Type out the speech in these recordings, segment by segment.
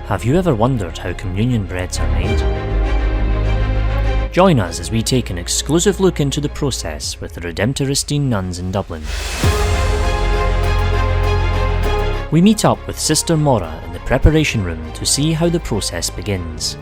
Have you ever wondered how communion breads are made? Join us as we take an exclusive look into the process with the Redemptoristine Nuns in Dublin. We meet up with Sister Maura in the preparation room to see how the process begins.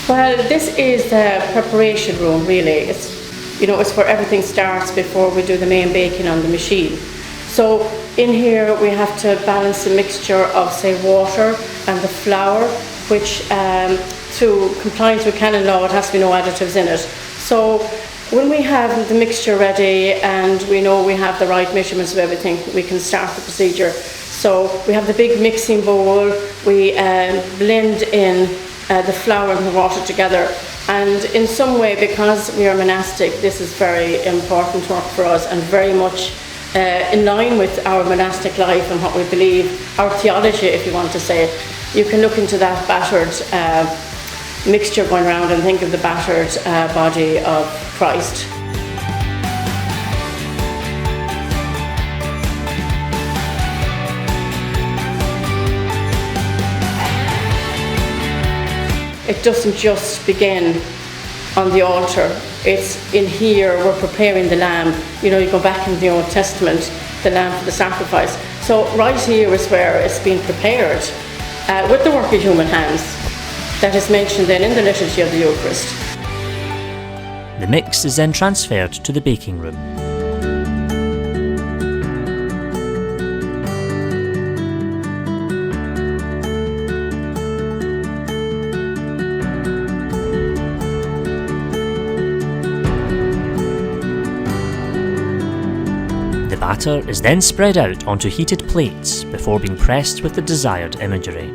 Well, this is the preparation room really. It's where everything starts before we do the main baking on the machine. So in here we have to balance the mixture of, say, water and the flour, which through compliance with canon law, it has to be no additives in it. So when we have the mixture ready and we know we have the right measurements of everything, we can start the procedure. So we have the big mixing bowl, we blend in the flour and the water together, and in some way, because we are monastic, this is very important work for us and very much in line with our monastic life and what we believe, our theology, if you want to say it. You can look into that battered mixture going around and think of the battered body of Christ. It doesn't just begin on the altar. It's in here we're preparing the lamb. You go back in the Old Testament, the lamb for the sacrifice. So right here is where it's been prepared with the work of human hands. That is mentioned then in the liturgy of the Eucharist. The mix is then transferred to the baking room. The batter is then spread out onto heated plates before being pressed with the desired imagery.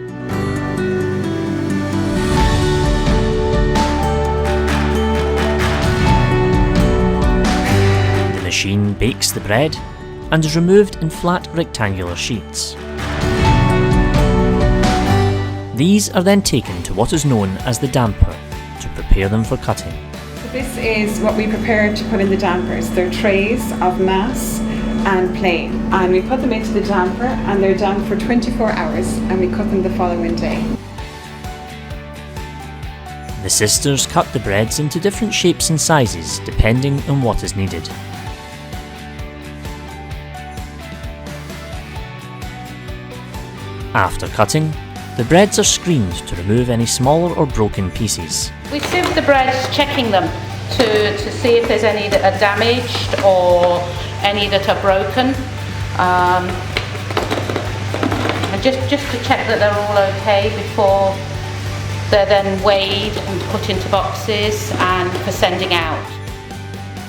The machine bakes the bread and is removed in flat rectangular sheets. These are then taken to what is known as the damper to prepare them for cutting. This is what we prepare to put in the dampers. They're trays of mass and plain, and we put them into the damper and they're done for 24 hours and we cook them the following day. The sisters cut the breads into different shapes and sizes depending on what is needed. After cutting, the breads are screened to remove any smaller or broken pieces. We sieve the breads, checking them to see if there's any that are damaged or any that are broken, and just to check that they're all okay before they're then weighed and put into boxes and for sending out.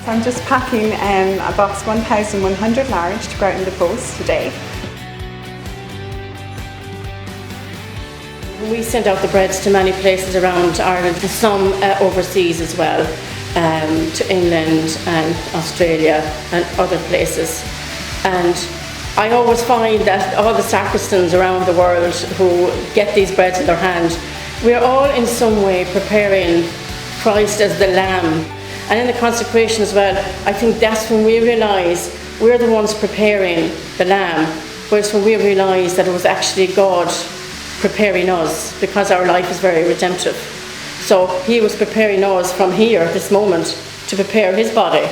So I'm just packing a box 1,100 large to go out in the post today. We send out the breads to many places around Ireland and some overseas as well, to England and Australia and other places. And I always find that all the sacristans around the world who get these breads in their hand, we're all in some way preparing Christ as the Lamb. And in the consecration as well, I think that's when we realise we're the ones preparing the Lamb, whereas when we realise that it was actually God preparing us, because our life is very redemptive. So he was preparing us from here at this moment to prepare his body.